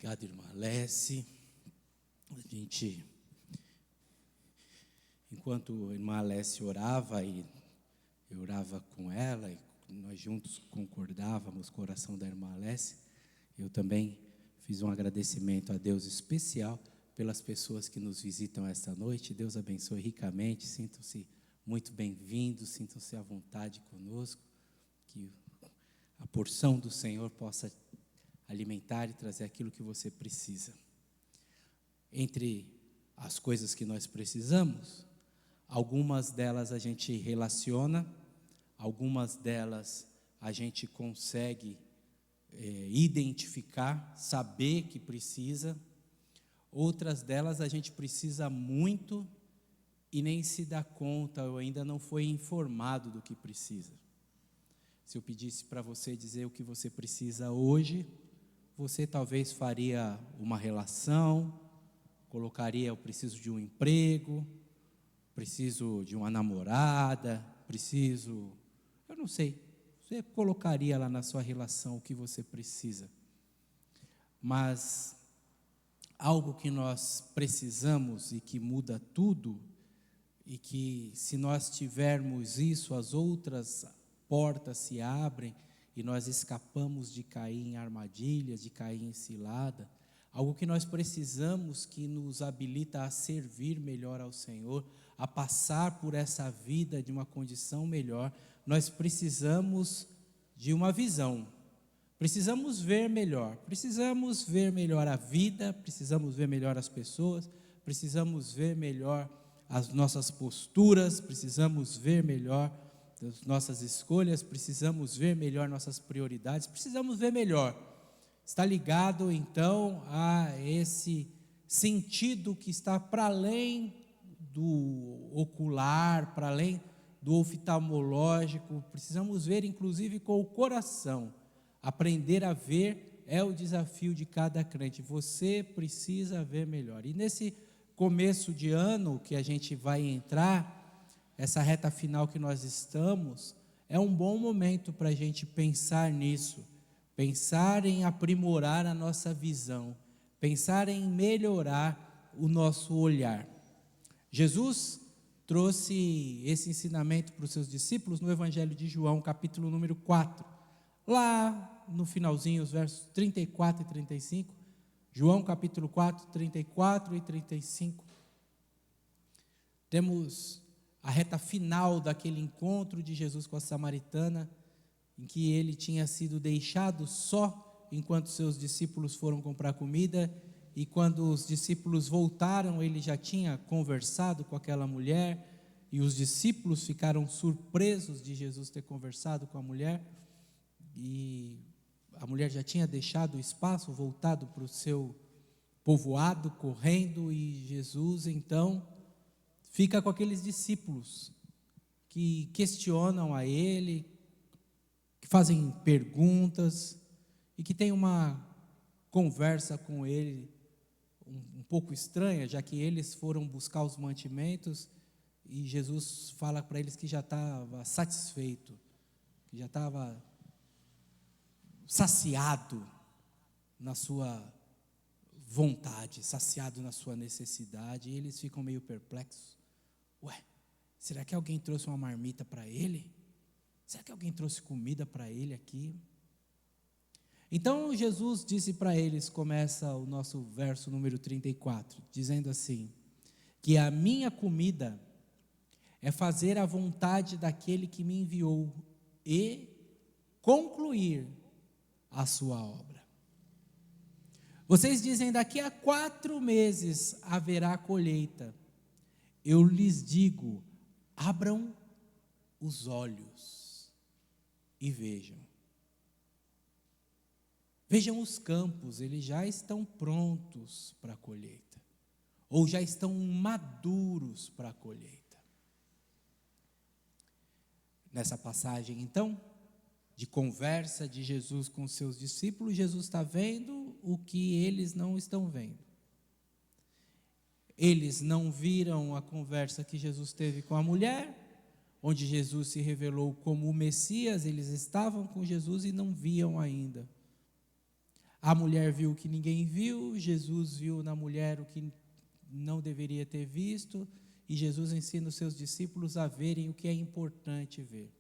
Obrigado, irmã Alessi. Enquanto a irmã Alessi orava, e eu orava com ela, e nós juntos concordávamos com a oração da irmã Alessi, eu também fiz um agradecimento a Deus especial pelas pessoas que nos visitam esta noite. Deus abençoe ricamente, sintam-se muito bem-vindos, sintam-se à vontade conosco, que a porção do Senhor possa alimentar e trazer aquilo que você precisa. Entre as coisas que nós precisamos, algumas delas a gente relaciona, algumas delas a gente consegue identificar, saber que precisa, outras delas a gente precisa muito e nem se dá conta ou ainda não foi informado do que precisa. Se eu pedisse para você dizer o que você precisa hoje, você talvez faria uma relação, colocaria: eu preciso de um emprego, preciso de uma namorada, eu não sei, você colocaria lá na sua relação o que você precisa. Mas algo que nós precisamos e que muda tudo, e que se nós tivermos isso, as outras portas se abrem, e nós escapamos de cair em armadilhas, de cair em cilada. Algo que nós precisamos, que nos habilita a servir melhor ao Senhor, a passar por essa vida de uma condição melhor. Nós precisamos de uma visão, precisamos ver melhor a vida, precisamos ver melhor as pessoas, precisamos ver melhor as nossas posturas, precisamos ver melhor as nossas escolhas, precisamos ver melhor nossas prioridades, precisamos ver melhor. Está ligado então a esse sentido que está para além do ocular, para além do oftalmológico. Precisamos ver inclusive com o coração. Aprender a ver é o desafio de cada crente. Você precisa ver melhor. E nesse começo de ano que a gente vai entrar, essa reta final que nós estamos, é um bom momento para a gente pensar nisso, pensar em aprimorar a nossa visão, pensar em melhorar o nosso olhar. Jesus trouxe esse ensinamento para os seus discípulos no Evangelho de João, capítulo número 4, lá no finalzinho, os versos 34 e 35, João capítulo 4, 34 e 35, temos a reta final daquele encontro de Jesus com a samaritana, em que ele tinha sido deixado só enquanto seus discípulos foram comprar comida, e quando os discípulos voltaram, ele já tinha conversado com aquela mulher, e os discípulos ficaram surpresos de Jesus ter conversado com a mulher, e a mulher já tinha deixado o espaço, voltado para o seu povoado, correndo, e Jesus então fica com aqueles discípulos que questionam a ele, que fazem perguntas e que tem uma conversa com ele um pouco estranha, já que eles foram buscar os mantimentos e Jesus fala para eles que já estava satisfeito, que já estava saciado na sua vontade, saciado na sua necessidade, e eles ficam meio perplexos. Ué, será que alguém trouxe uma marmita para ele? Será que alguém trouxe comida para ele aqui? Então Jesus disse para eles, começa o nosso verso número 34, dizendo assim: que a minha comida é fazer a vontade daquele que me enviou e concluir a sua obra. Vocês dizem: daqui a 4 meses haverá colheita. Eu lhes digo: abram os olhos e vejam. Vejam os campos, eles já estão prontos para a colheita, ou já estão maduros para a colheita. Nessa passagem, então, de conversa de Jesus com seus discípulos, Jesus está vendo o que eles não estão vendo. Eles não viram a conversa que Jesus teve com a mulher, onde Jesus se revelou como o Messias. Eles estavam com Jesus e não viam ainda A mulher viu o que ninguém viu, Jesus viu na mulher o que não deveria ter visto, e Jesus ensina os seus discípulos a verem o que é importante ver,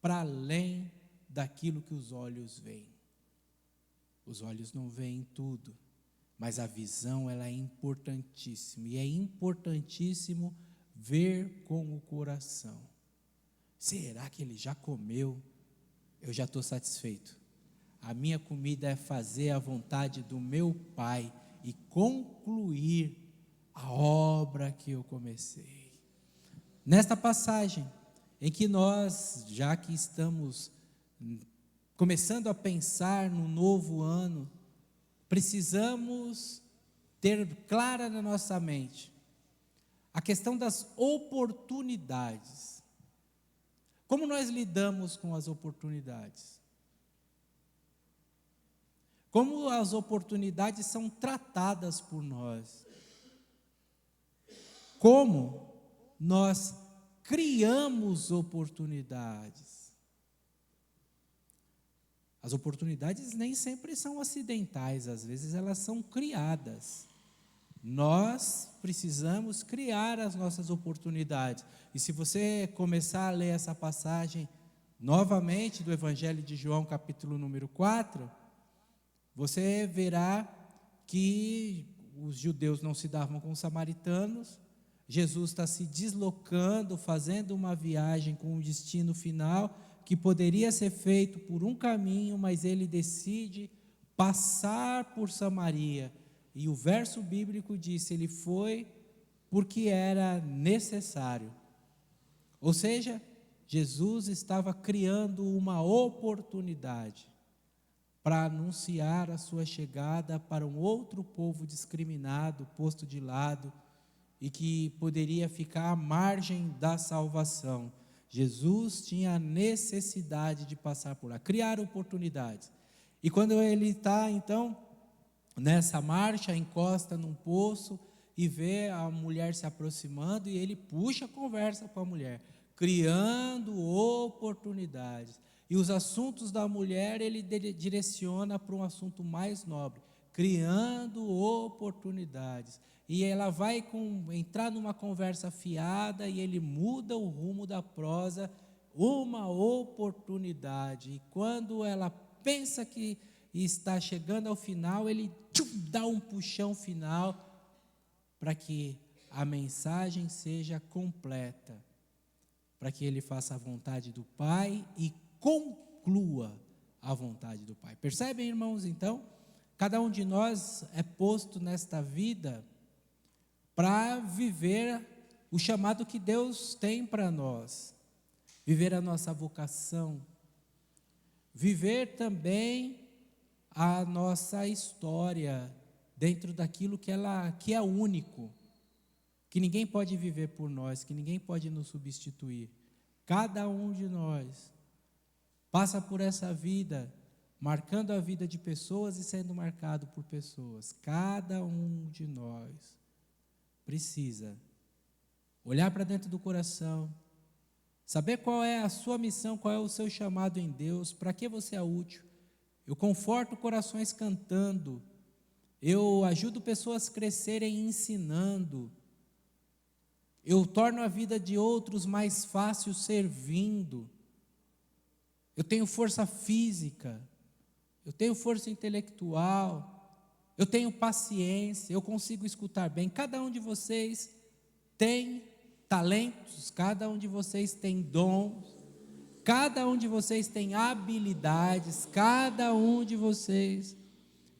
para além daquilo que os olhos veem. Os olhos não veem tudo, mas a visão ela é importantíssima, e é importantíssimo ver com o coração. Será que ele já comeu? Eu já estou satisfeito. A minha comida é fazer a vontade do meu Pai e concluir a obra que eu comecei. Nesta passagem, em que nós, já que estamos começando a pensar no novo ano, precisamos ter clara na nossa mente a questão das oportunidades. Como nós lidamos com as oportunidades? Como as oportunidades são tratadas por nós? Como nós criamos oportunidades? As oportunidades nem sempre são acidentais, às vezes elas são criadas. Nós precisamos criar as nossas oportunidades. E se você começar a ler essa passagem novamente do Evangelho de João, capítulo número 4, você verá que os judeus não se davam com os samaritanos. Jesus está se deslocando, fazendo uma viagem com um destino final, que poderia ser feito por um caminho, mas ele decide passar por Samaria. E o verso bíblico diz: ele foi porque era necessário. Ou seja, Jesus estava criando uma oportunidade para anunciar a sua chegada para um outro povo discriminado, posto de lado, e que poderia ficar à margem da salvação. Jesus tinha a necessidade de passar por lá, criar oportunidades. E quando ele está, então, nessa marcha, encosta num poço e vê a mulher se aproximando, e ele puxa a conversa com a mulher, criando oportunidades. E os assuntos da mulher ele direciona para um assunto mais nobre, criando oportunidades. E ela vai entrar numa conversa fiada, e ele muda o rumo da prosa, uma oportunidade. E quando ela pensa que está chegando ao final, ele dá um puxão final para que a mensagem seja completa, para que ele faça a vontade do Pai e conclua a vontade do Pai. Percebem, irmãos? Então, cada um de nós é posto nesta vida para viver o chamado que Deus tem para nós, viver a nossa vocação, viver também a nossa história dentro daquilo que é único, que ninguém pode viver por nós, que ninguém pode nos substituir. Cada um de nós passa por essa vida, marcando a vida de pessoas e sendo marcado por pessoas. Cada um de nós precisa olhar para dentro do coração, saber qual é a sua missão, qual é o seu chamado em Deus, para que você é útil. Eu conforto corações cantando, eu ajudo pessoas a crescerem ensinando, eu torno a vida de outros mais fácil servindo. Eu tenho força física, eu tenho força intelectual, eu tenho paciência, eu consigo escutar bem. Cada um de vocês tem talentos, cada um de vocês tem dons, cada um de vocês tem habilidades, cada um de vocês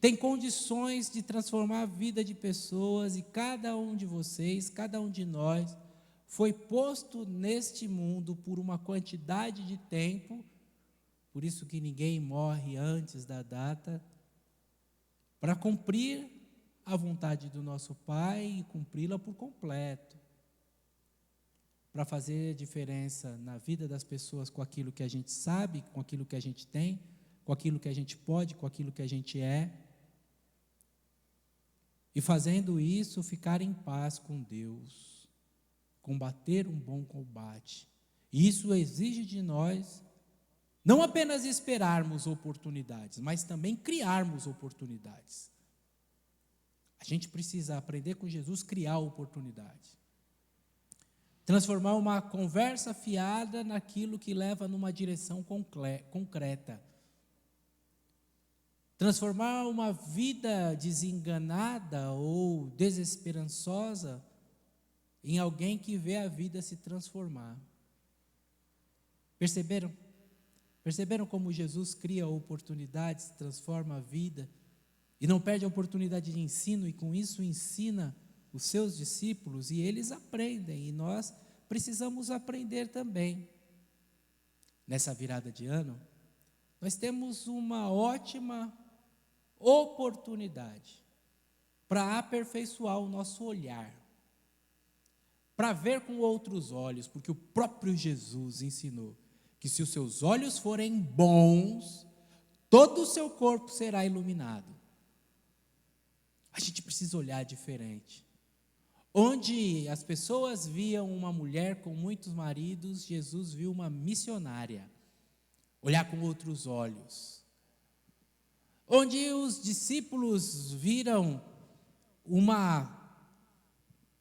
tem condições de transformar a vida de pessoas, e cada um de vocês, cada um de nós, foi posto neste mundo por uma quantidade de tempo, por isso que ninguém morre antes da data, para cumprir a vontade do nosso Pai e cumpri-la por completo, para fazer diferença na vida das pessoas com aquilo que a gente sabe, com aquilo que a gente tem, com aquilo que a gente pode, com aquilo que a gente é, e fazendo isso, ficar em paz com Deus, combater um bom combate. E isso exige de nós Não apenas esperarmos oportunidades, mas também criarmos oportunidades. A gente precisa aprender com Jesus a criar oportunidade. Transformar uma conversa fiada naquilo que leva numa direção concreta. Transformar uma vida desenganada ou desesperançosa em alguém que vê a vida se transformar. Perceberam? Perceberam como Jesus cria oportunidades, transforma a vida e não perde a oportunidade de ensino e com isso ensina os seus discípulos e eles aprendem e nós precisamos aprender também. Nessa virada de ano, nós temos uma ótima oportunidade para aperfeiçoar o nosso olhar, para ver com outros olhos, porque o próprio Jesus ensinou que se os seus olhos forem bons, todo o seu corpo será iluminado. A gente precisa olhar diferente. Onde as pessoas viam uma mulher com muitos maridos, Jesus viu uma missionária. Olhar com outros olhos. Onde os discípulos viram uma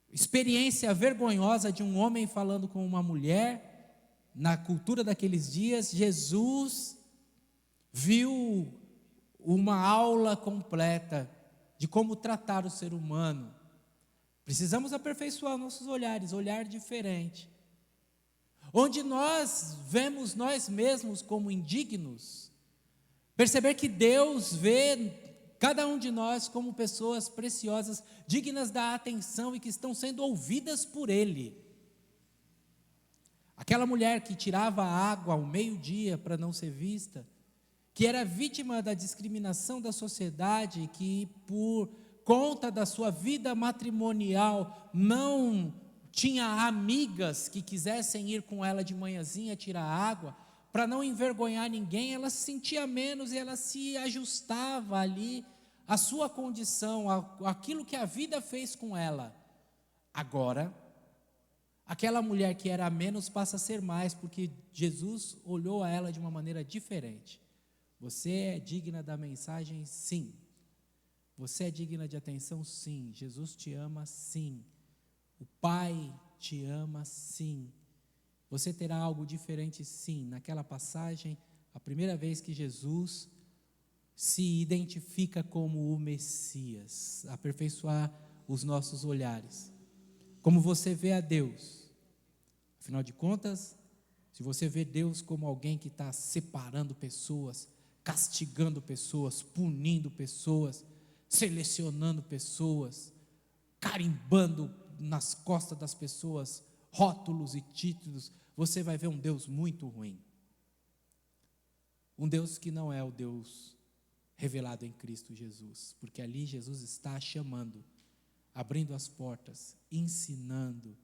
experiência vergonhosa de um homem falando com uma mulher, na cultura daqueles dias, Jesus viu uma aula completa de como tratar o ser humano. Precisamos aperfeiçoar nossos olhares, olhar diferente. Onde nós vemos nós mesmos como indignos, perceber que Deus vê cada um de nós como pessoas preciosas, dignas da atenção e que estão sendo ouvidas por Ele. Aquela mulher que tirava água ao meio-dia para não ser vista, que era vítima da discriminação da sociedade, que por conta da sua vida matrimonial não tinha amigas que quisessem ir com ela de manhãzinha tirar água, para não envergonhar ninguém, ela se sentia menos e ela se ajustava ali à sua condição, aquilo que a vida fez com ela. Agora, aquela mulher que era menos passa a ser mais, porque Jesus olhou a ela de uma maneira diferente. Você é digna da mensagem? Sim. Você é digna de atenção? Sim. Jesus te ama? Sim. O Pai te ama? Sim. Você terá algo diferente? Sim. Naquela passagem, a primeira vez que Jesus se identifica como o Messias, aperfeiçoar os nossos olhares. Como você vê a Deus. Afinal de contas, se você vê Deus como alguém que está separando pessoas, castigando pessoas, punindo pessoas, selecionando pessoas, carimbando nas costas das pessoas rótulos e títulos, você vai ver um Deus muito ruim. Um Deus que não é o Deus revelado em Cristo Jesus, porque ali Jesus está chamando, abrindo as portas, ensinando,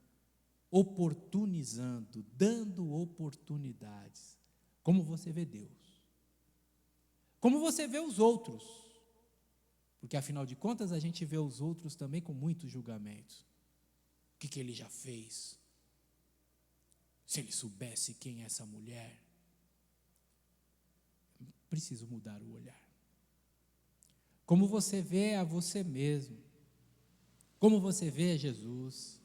oportunizando, dando oportunidades. Como você vê Deus? Como você vê os outros? Porque afinal de contas a gente vê os outros também com muitos julgamentos. O que ele já fez? Se ele soubesse quem é essa mulher. Preciso mudar o olhar. Como você vê a você mesmo? Como você vê a Jesus?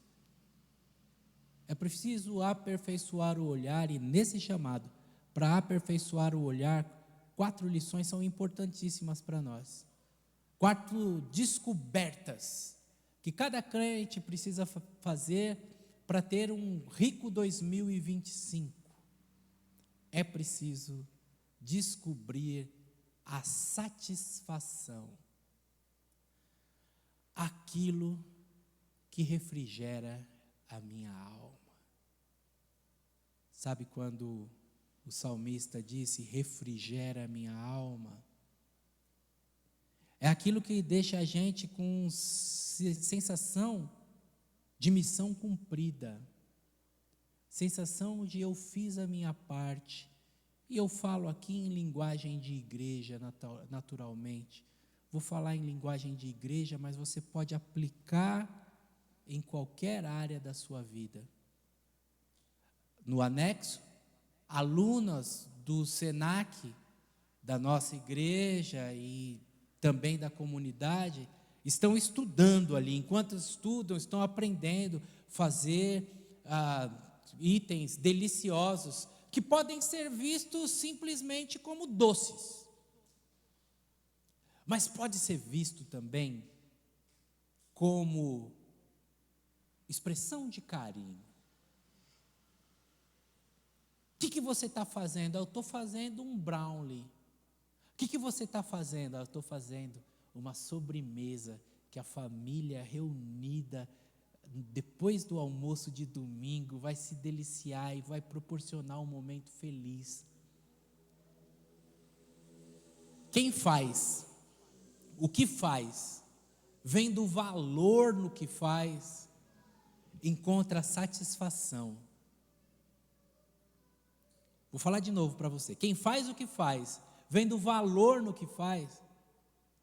É preciso aperfeiçoar o olhar e nesse chamado, para aperfeiçoar o olhar, 4 lições são importantíssimas para nós. 4 descobertas que cada crente precisa fazer para ter um rico 2025. É preciso descobrir a satisfação, aquilo que refrigera a minha alma. Sabe quando o salmista disse, refrigera a minha alma? É aquilo que deixa a gente com sensação de missão cumprida, sensação de eu fiz a minha parte. E eu falo aqui em linguagem de igreja, naturalmente. Vou falar em linguagem de igreja, mas você pode aplicar em qualquer área da sua vida. No anexo, alunas do SENAC, da nossa igreja e também da comunidade, estão estudando ali. Enquanto estudam, estão aprendendo a fazer itens deliciosos que podem ser vistos simplesmente como doces, mas pode ser visto também como expressão de carinho. O que você está fazendo? Eu estou fazendo um brownie. O que você está fazendo? Eu estou fazendo uma sobremesa que a família reunida, depois do almoço de domingo, vai se deliciar e vai proporcionar um momento feliz. Quem faz, o que faz, vendo o valor no que faz, encontra satisfação. Vou falar de novo para você. Quem faz o que faz, vendo o valor no que faz,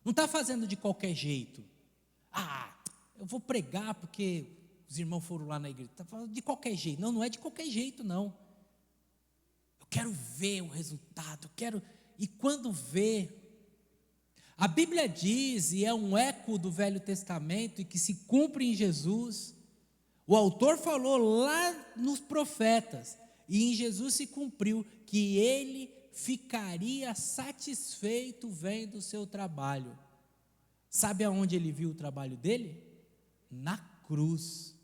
não está fazendo de qualquer jeito. Eu vou pregar porque os irmãos foram lá na igreja. Está falando de qualquer jeito. Não, não é de qualquer jeito, não. Eu quero ver o resultado, e quando vê, a Bíblia diz, e é um eco do Velho Testamento, e que se cumpre em Jesus, o autor falou lá nos profetas, e em Jesus se cumpriu, que ele ficaria satisfeito vendo o seu trabalho. Sabe aonde ele viu o trabalho dele? Na cruz.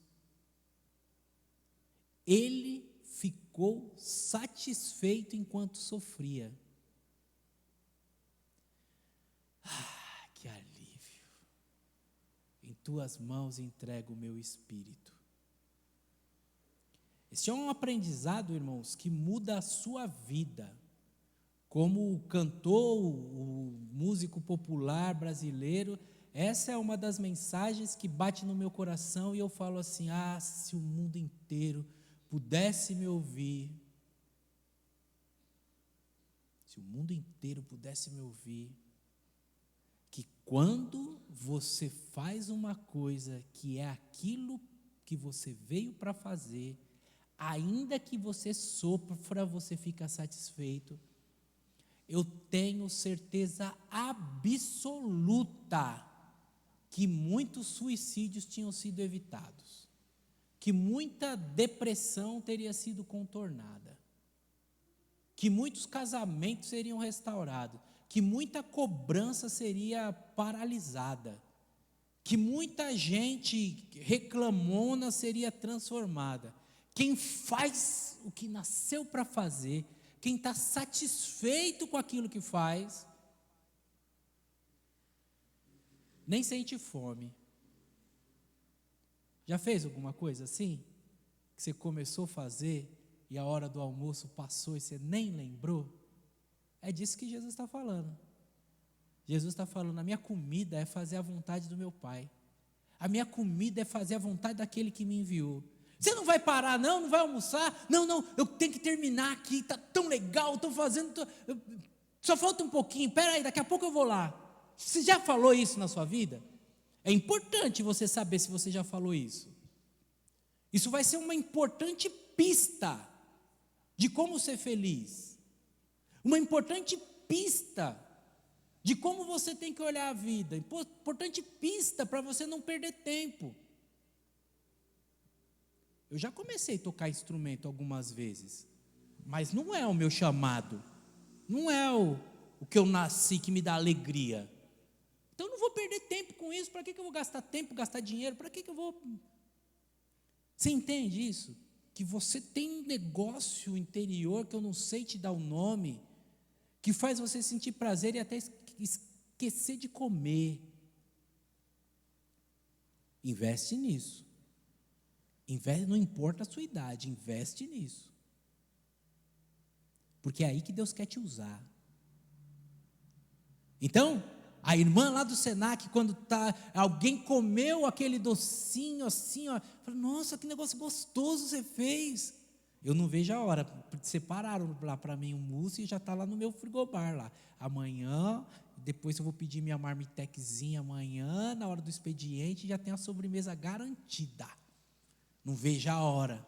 Ele ficou satisfeito enquanto sofria. Que alívio! Em tuas mãos entrego o meu espírito. Este é um aprendizado, irmãos, que muda a sua vida. Como cantou o músico popular brasileiro, essa é uma das mensagens que bate no meu coração e eu falo assim: se o mundo inteiro pudesse me ouvir, se o mundo inteiro pudesse me ouvir, que quando você faz uma coisa que é aquilo que você veio para fazer, ainda que você sofra, você fica satisfeito. Eu tenho certeza absoluta que muitos suicídios tinham sido evitados, que muita depressão teria sido contornada, que muitos casamentos seriam restaurados, que muita cobrança seria paralisada, que muita gente reclamona seria transformada. Quem faz o que nasceu para fazer, quem está satisfeito com aquilo que faz, nem sente fome. Já fez alguma coisa assim? Que você começou a fazer e a hora do almoço passou e você nem lembrou? É disso que Jesus está falando. Jesus está falando: a minha comida é fazer a vontade do meu Pai. A minha comida é fazer a vontade daquele que me enviou. Você não vai parar, não vai almoçar? Não, eu tenho que terminar aqui, está tão legal, estou fazendo, só falta um pouquinho, espera aí, daqui a pouco eu vou lá. Você já falou isso na sua vida? É importante você saber se você já falou isso. Isso vai ser uma importante pista de como ser feliz, uma importante pista de como você tem que olhar a vida, importante pista para você não perder tempo. Eu já comecei a tocar instrumento algumas vezes, mas não é o meu chamado, não é o que eu nasci que me dá alegria. Então eu não vou perder tempo com isso. Para que eu vou gastar tempo, gastar dinheiro? Para que eu vou... Você entende isso? Que você tem um negócio interior que eu não sei te dar o nome, que faz você sentir prazer e até esquecer de comer. Investe nisso. Não importa a sua idade, investe nisso. Porque é aí que Deus quer te usar. Então, a irmã lá do SENAC, quando alguém comeu aquele docinho assim, fala: nossa, que negócio gostoso você fez. Eu não vejo a hora, separaram lá para mim um mousse e já está lá no meu frigobar lá. Amanhã, depois eu vou pedir minha marmitequezinha amanhã, na hora do expediente, já tem a sobremesa garantida. Não vejo a hora.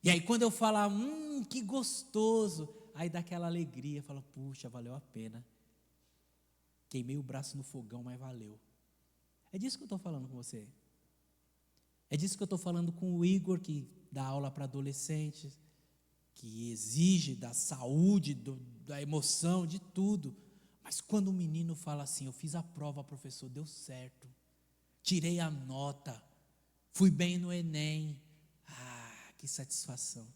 E aí quando eu falar, que gostoso, aí dá aquela alegria, fala, puxa, valeu a pena. Queimei o braço no fogão, mas valeu. É disso que eu estou falando com você. É disso que eu estou falando com o Igor, que dá aula para adolescentes, que exige da saúde, da emoção, de tudo. Mas quando o menino fala assim, eu fiz a prova, professor, deu certo, tirei a nota, fui bem no Enem, que satisfação.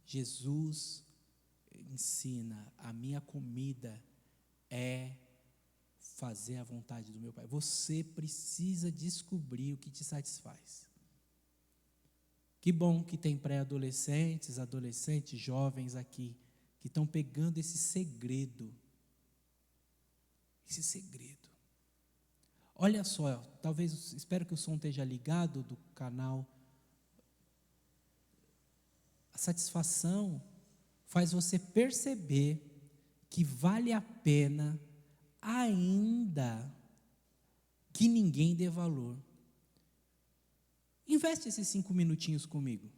Jesus ensina, a minha comida é fazer a vontade do meu Pai. Você precisa descobrir o que te satisfaz. Que bom que tem pré-adolescentes, adolescentes, jovens aqui, que estão pegando esse segredo. Esse segredo. Olha só, talvez, espero que o som esteja ligado do canal. A satisfação faz você perceber que vale a pena, ainda que ninguém dê valor. Investe esses 5 minutinhos comigo.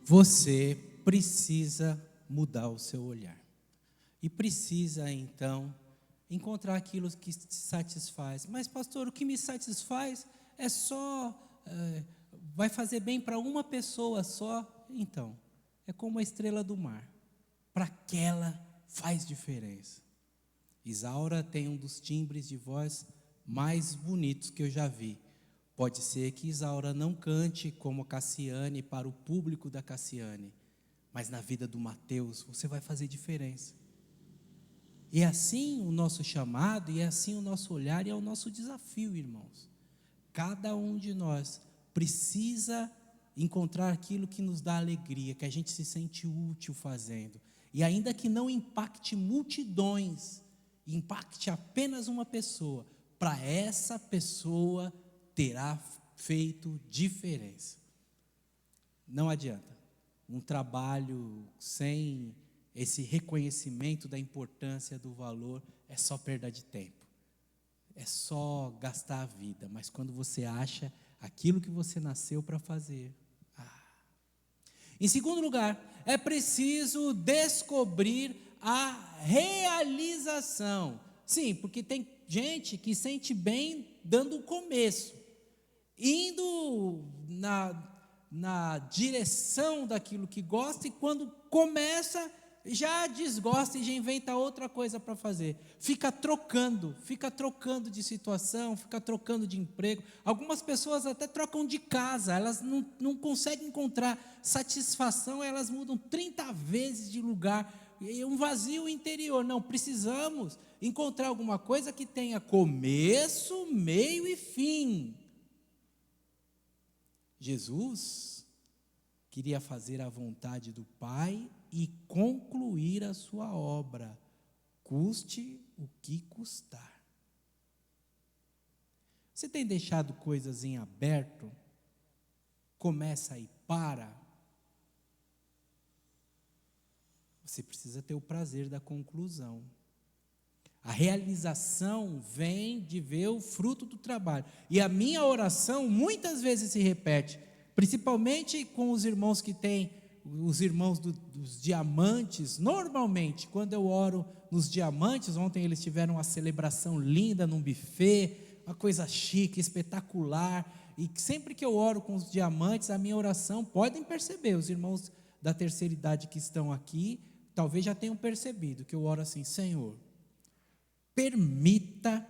você precisa mudar o seu olhar. E precisa, então, encontrar aquilo que te satisfaz. Mas, pastor, o que me satisfaz é só, vai fazer bem para uma pessoa só. Então, é como a estrela do mar. Para aquela faz diferença. Isaura tem um dos timbres de voz mais bonitos que eu já vi. Pode ser que Isaura não cante como Cassiane para o público da Cassiane, mas na vida do Mateus você vai fazer diferença. E é assim o nosso chamado, e é assim o nosso olhar, e é o nosso desafio, irmãos. Cada um de nós precisa encontrar aquilo que nos dá alegria, que a gente se sente útil fazendo. E ainda que não impacte multidões, impacte apenas uma pessoa, para essa pessoa terá feito diferença. Não adianta. Um trabalho sem esse reconhecimento da importância do valor é só perda de tempo. É só gastar a vida. Mas quando você acha aquilo que você nasceu para fazer. Em segundo lugar, é preciso descobrir a realização. Sim, porque tem gente que sente bem dando o começo, indo na direção daquilo que gosta, e quando começa, já desgosta e já inventa outra coisa para fazer. Fica trocando de situação, fica trocando de emprego. Algumas pessoas até trocam de casa, elas não conseguem encontrar satisfação, elas mudam 30 vezes de lugar, e um vazio interior. Não, precisamos encontrar alguma coisa que tenha começo, meio e fim. Jesus queria fazer a vontade do Pai e concluir a sua obra, custe o que custar. Você tem deixado coisas em aberto? Começa e para. Você precisa ter o prazer da conclusão. A realização vem de ver o fruto do trabalho. E a minha oração muitas vezes se repete, principalmente com os irmãos que têm, os irmãos dos diamantes. Normalmente, quando eu oro nos diamantes, ontem eles tiveram uma celebração linda num buffet, uma coisa chique, espetacular, e sempre que eu oro com os diamantes, a minha oração, podem perceber, os irmãos da terceira idade que estão aqui, talvez já tenham percebido, que eu oro assim: Senhor, permita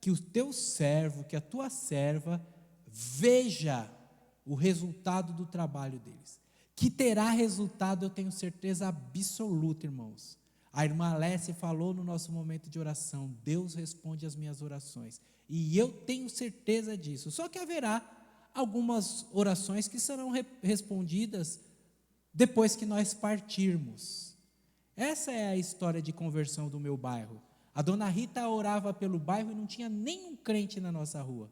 que o teu servo, que a tua serva, veja o resultado do trabalho deles. Que terá resultado, eu tenho certeza absoluta, irmãos. A irmã Alessia falou no nosso momento de oração: Deus responde às minhas orações. E eu tenho certeza disso. Só que haverá algumas orações que serão respondidas depois que nós partirmos. Essa é a história de conversão do meu bairro. A dona Rita orava pelo bairro e não tinha nenhum crente na nossa rua.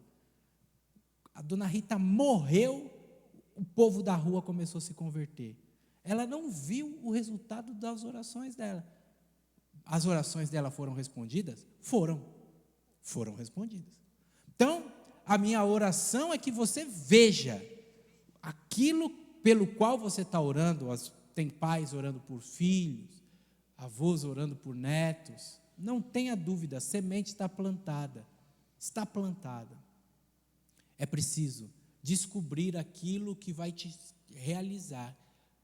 A dona Rita morreu, o povo da rua começou a se converter. Ela não viu o resultado das orações dela. As orações dela foram respondidas? Foram respondidas. Então, a minha oração é que você veja aquilo pelo qual você está orando. Tem pais orando por filhos, avós orando por netos. Não tenha dúvida, a semente está plantada. É preciso descobrir aquilo que vai te realizar,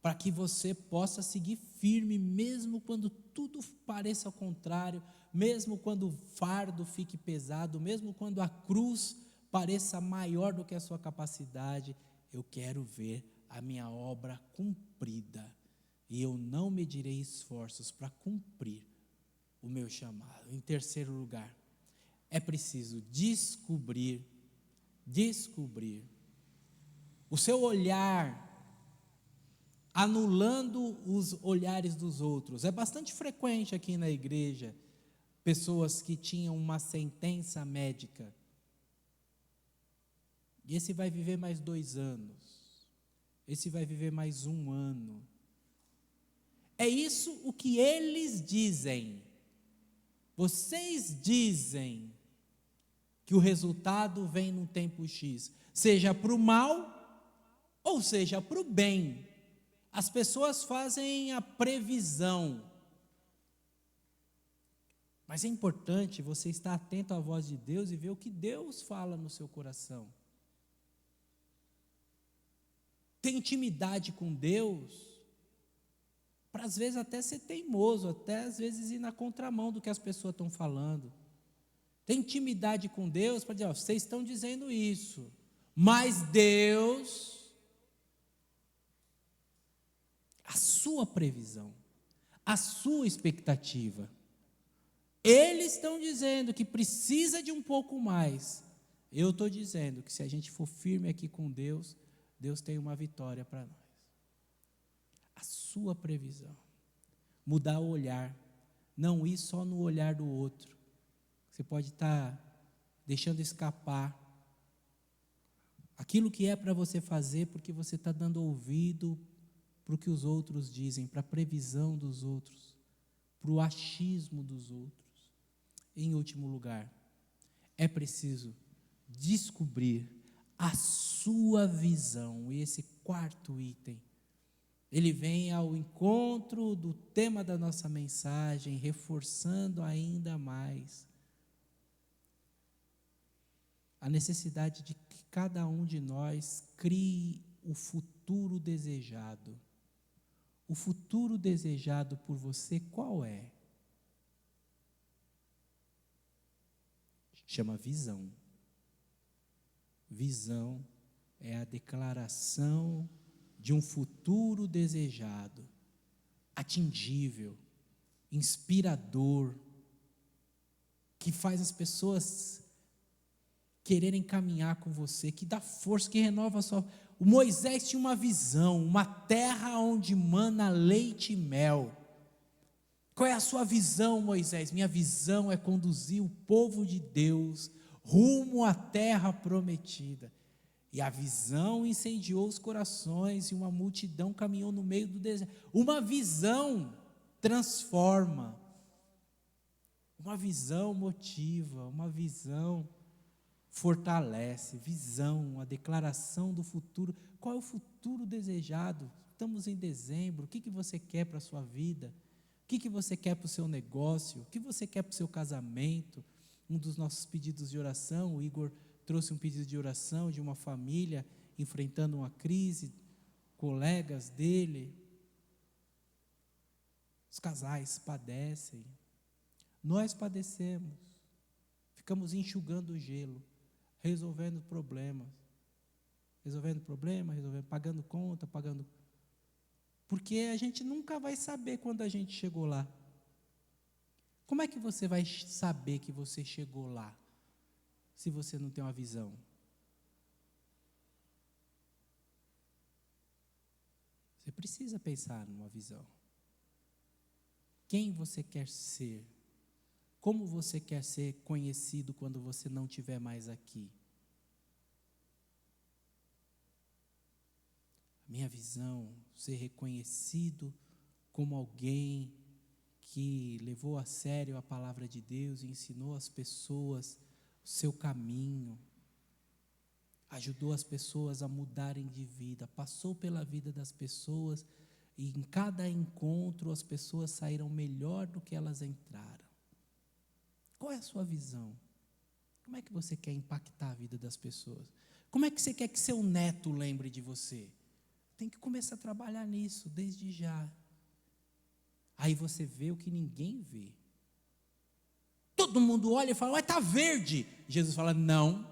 para que você possa seguir firme, mesmo quando tudo pareça ao contrário, mesmo quando o fardo fique pesado, mesmo quando a cruz pareça maior do que a sua capacidade. Eu quero ver a minha obra cumprida, e eu não medirei esforços para cumprir o meu chamado. Em terceiro lugar, é preciso descobrir o seu olhar, anulando os olhares dos outros. É bastante frequente aqui na igreja, pessoas que tinham uma sentença médica, e esse vai viver mais 2 anos, esse vai viver mais 1 ano. É isso o que eles dizem. Vocês dizem que o resultado vem no tempo X, seja para o mal ou seja para o bem. As pessoas fazem a previsão. Mas é importante você estar atento à voz de Deus e ver o que Deus fala no seu coração. Ter intimidade com Deus, para às vezes até ser teimoso, até às vezes ir na contramão do que as pessoas estão falando. Ter intimidade com Deus para dizer, ó, vocês estão dizendo isso, mas Deus, a sua previsão, a sua expectativa, eles estão dizendo que precisa de um pouco mais. Eu estou dizendo que se a gente for firme aqui com Deus, Deus tem uma vitória para nós. A sua previsão. Mudar o olhar. Não ir só no olhar do outro. Você pode estar deixando escapar aquilo que é para você fazer, porque você está dando ouvido para o que os outros dizem, para a previsão dos outros, para o achismo dos outros. Em último lugar, é preciso descobrir a sua visão. E esse quarto item, ele vem ao encontro do tema da nossa mensagem, reforçando ainda mais a necessidade de que cada um de nós crie o futuro desejado. O futuro desejado por você, qual é? Chama visão. Visão é a declaração de um futuro desejado, atingível, inspirador, que faz as pessoas quererem caminhar com você, que dá força, que renova a sua... O Moisés tinha uma visão, uma terra onde mana leite e mel. Qual é a sua visão, Moisés? Minha visão é conduzir o povo de Deus rumo à terra prometida. E a visão incendiou os corações e uma multidão caminhou no meio do deserto. Uma visão transforma. Uma visão motiva, uma visão fortalece. Visão, a declaração do futuro. Qual é o futuro desejado? Estamos em dezembro. O que você quer para a sua vida? O que você quer para o seu negócio? O que você quer para o seu casamento? Um dos nossos pedidos de oração, o Igor trouxe um pedido de oração de uma família enfrentando uma crise, colegas dele. Os casais padecem. Nós padecemos. Ficamos enxugando o gelo, resolvendo problemas, pagando conta, porque a gente nunca vai saber quando a gente chegou lá. Como é que você vai saber que você chegou lá, se você não tem uma visão? Você precisa pensar numa visão. Quem você quer ser? Como você quer ser conhecido quando você não estiver mais aqui? Minha visão, ser reconhecido como alguém que levou a sério a palavra de Deus e ensinou às pessoas o seu caminho, ajudou as pessoas a mudarem de vida, passou pela vida das pessoas e em cada encontro as pessoas saíram melhor do que elas entraram. Qual é a sua visão? Como é que você quer impactar a vida das pessoas? Como é que você quer que seu neto lembre de você? Tem que começar a trabalhar nisso desde já. Aí você vê o que ninguém vê. Todo mundo olha e fala, está verde. Jesus fala, não.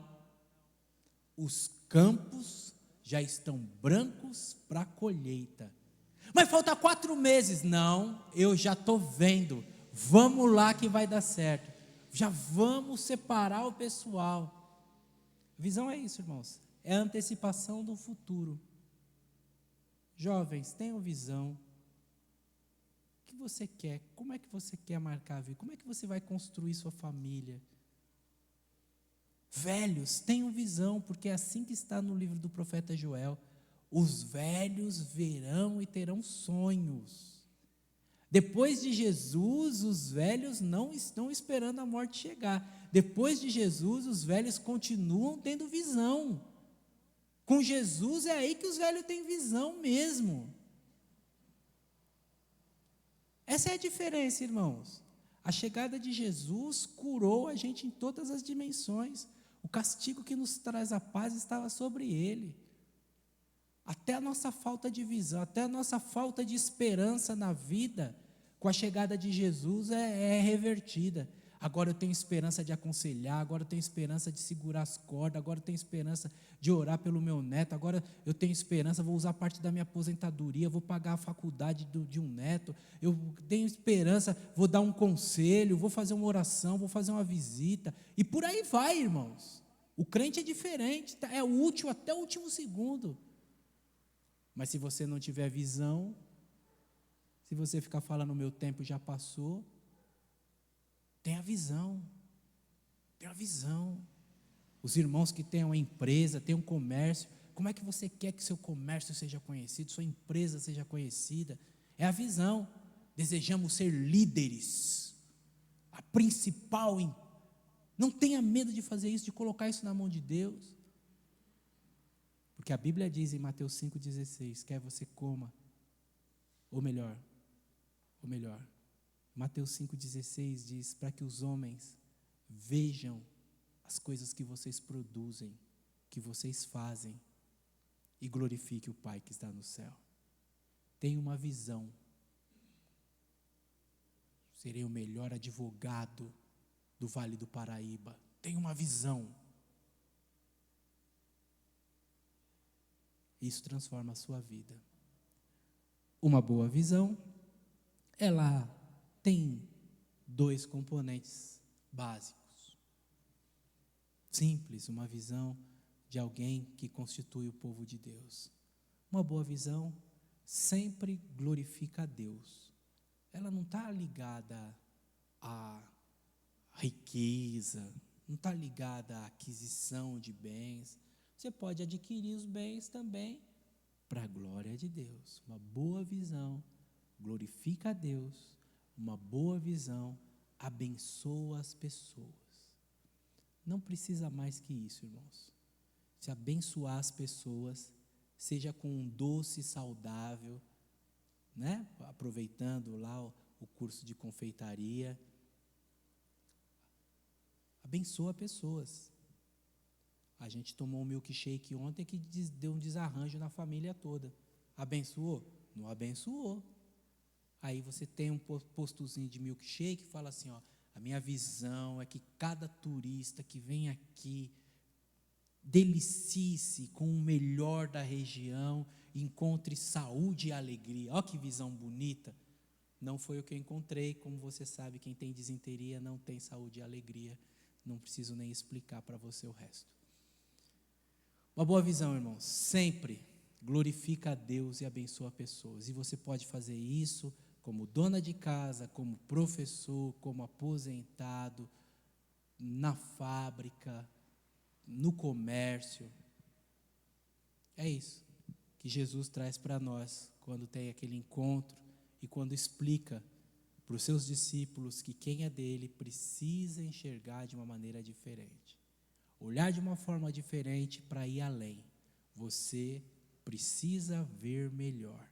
Os campos já estão brancos para a colheita. Mas falta 4 meses. Não, eu já estou vendo. Vamos lá que vai dar certo. Já vamos separar o pessoal. Visão é isso, irmãos. É a antecipação do futuro. Jovens, tenham visão. O que você quer? Como é que você quer marcar a vida? Como é que você vai construir sua família? Velhos, tenham visão, porque é assim que está no livro do profeta Joel. Os velhos verão e terão sonhos. Depois de Jesus, os velhos não estão esperando a morte chegar. Depois de Jesus, os velhos continuam tendo visão. Com Jesus é aí que os velhos têm visão mesmo. Essa é a diferença, irmãos. A chegada de Jesus curou a gente em todas as dimensões. O castigo que nos traz a paz estava sobre ele. Até a nossa falta de visão, até a nossa falta de esperança na vida, com a chegada de Jesus é revertida. Agora eu tenho esperança de aconselhar, agora eu tenho esperança de segurar as cordas, agora eu tenho esperança de orar pelo meu neto, agora eu tenho esperança, vou usar parte da minha aposentadoria, vou pagar a faculdade de um neto, eu tenho esperança, vou dar um conselho, vou fazer uma oração, vou fazer uma visita, e por aí vai, irmãos. O crente é diferente, é útil até o último segundo. Mas se você não tiver visão, se você ficar falando o meu tempo já passou, tenha visão, tenha visão. Os irmãos que têm uma empresa, têm um comércio, como é que você quer que seu comércio seja conhecido, sua empresa seja conhecida? É a visão. Desejamos ser líderes, a principal. Não tenha medo de fazer isso, de colocar isso na mão de Deus. Porque a Bíblia diz em Mateus 5,16, quer você coma, ou melhor, Mateus 5,16 diz, para que os homens vejam as coisas que vocês produzem, que vocês fazem, e glorifique o Pai que está no céu. Tenha uma visão. Serei o melhor advogado do Vale do Paraíba. Tenha uma visão. Isso transforma a sua vida. Uma boa visão, ela tem 2 componentes básicos. Simples, uma visão de alguém que constitui o povo de Deus. Uma boa visão sempre glorifica a Deus. Ela não está ligada à riqueza, não está ligada à aquisição de bens. Você pode adquirir os bens também para a glória de Deus. Uma boa visão glorifica a Deus. Uma boa visão abençoa as pessoas. Não precisa mais que isso, irmãos. Se abençoar as pessoas, seja com um doce saudável, né? Aproveitando lá o curso de confeitaria. Abençoa pessoas. A gente tomou um milkshake ontem que deu um desarranjo na família toda. Abençoou? Não abençoou. Aí você tem um postozinho de milkshake e fala assim, ó, a minha visão é que cada turista que vem aqui delicie-se com o melhor da região, encontre saúde e alegria. Ó que visão bonita. Não foi o que eu encontrei, como você sabe, quem tem disenteria não tem saúde e alegria. Não preciso nem explicar para você o resto. Uma boa visão, irmãos, sempre glorifica a Deus e abençoa pessoas. E você pode fazer isso como dona de casa, como professor, como aposentado, na fábrica, no comércio. É isso que Jesus traz para nós quando tem aquele encontro e quando explica para os seus discípulos que quem é dele precisa enxergar de uma maneira diferente. Olhar de uma forma diferente para ir além. Você precisa ver melhor.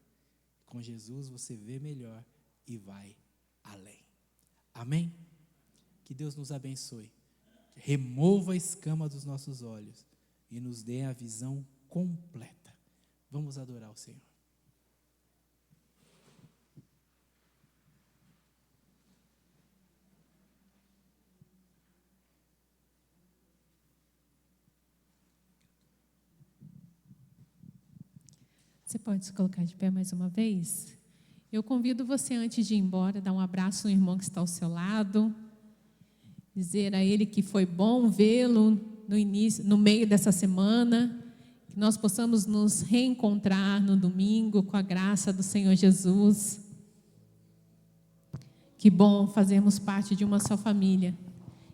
Com Jesus você vê melhor e vai além. Amém? Que Deus nos abençoe. Remova a escama dos nossos olhos e nos dê a visão completa. Vamos adorar o Senhor. Você pode se colocar de pé mais uma vez? Eu convido você, antes de ir embora, dar um abraço no irmão que está ao seu lado, dizer a ele que foi bom vê-lo no meio dessa semana, que nós possamos nos reencontrar no domingo com a graça do Senhor Jesus. Que bom fazermos parte de uma só família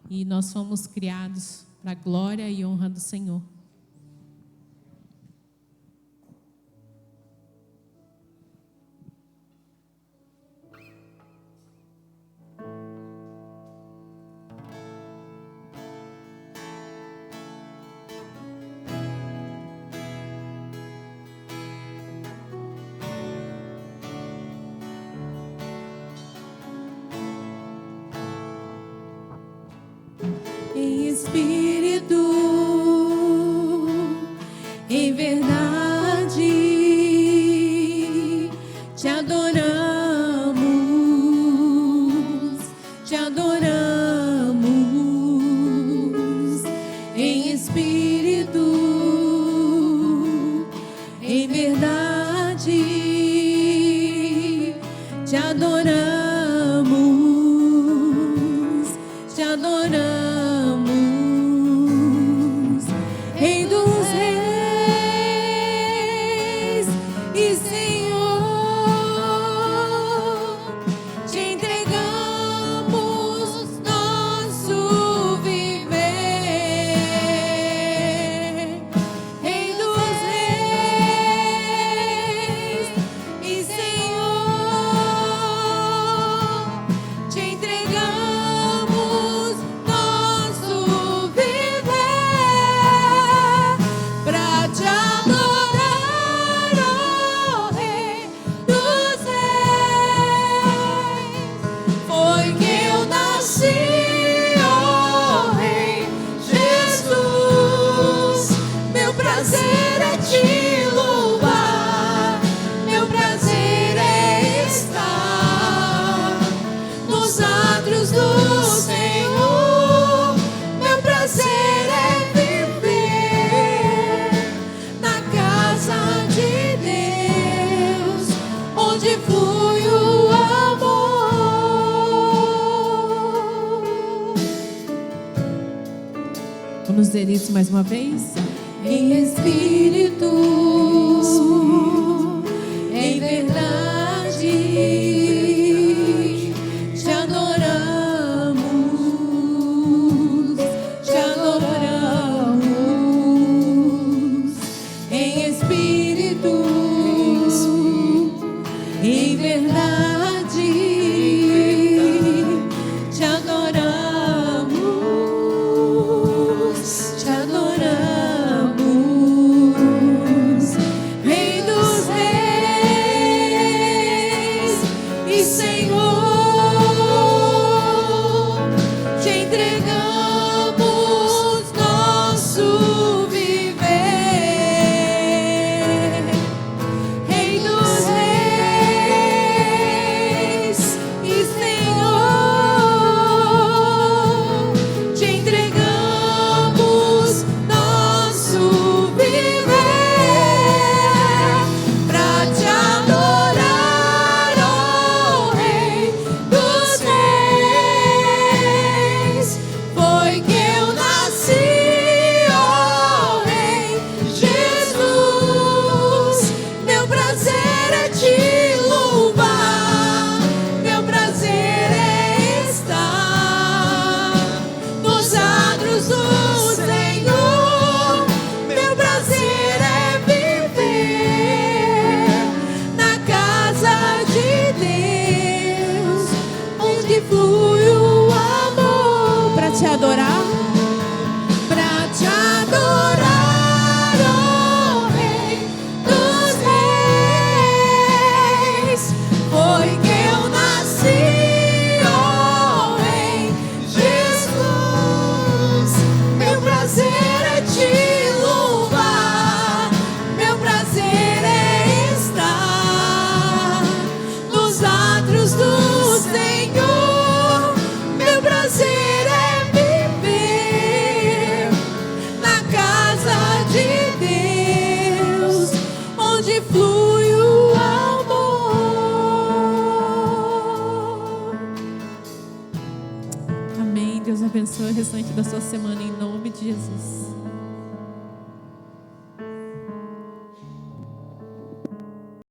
e nós fomos criados para a glória e honra do Senhor. te adoramos, Rei dos Reis e Senhor, te entregamos nosso viver, Rei dos Reis e Senhor, te entregamos nosso viver pra te adorar, ó Rei dos Reis. Foi que eu nasci, ó Rei Jesus. Meu prazer é te louvar, meu prazer é estar nos átrios do Senhor. Meu prazer é viver na casa de Deus, onde flui o amor. Vamos dizer isso mais uma vez? Em espírito, em verdade, te adoramos, te adoramos. Em espírito, em verdade, te adoramos, te adoramos. Rei dos Reis e Senhor, te entregamos nosso viver, Rei dos Reis e Senhor, te entregamos nosso viver pra te adorar, ó Rei dos Reis. Foi que eu nasci, ó Rei Jesus. Meu prazer é te louvar, meu prazer é estar nos átrios do Senhor. Meu prazer é viver na casa de Deus, onde flui o amor. Pra te adorar, pra te adorar, ó Rei dos Reis. Foi que eu nasci, ó Rei Jesus. Meu prazer é te louvar, meu prazer é estar nos átrios do Senhor. Meu prazer é viver na casa de Deus, onde flui o amor. Amém. Deus abençoe o restante da sua semana em nome de Jesus.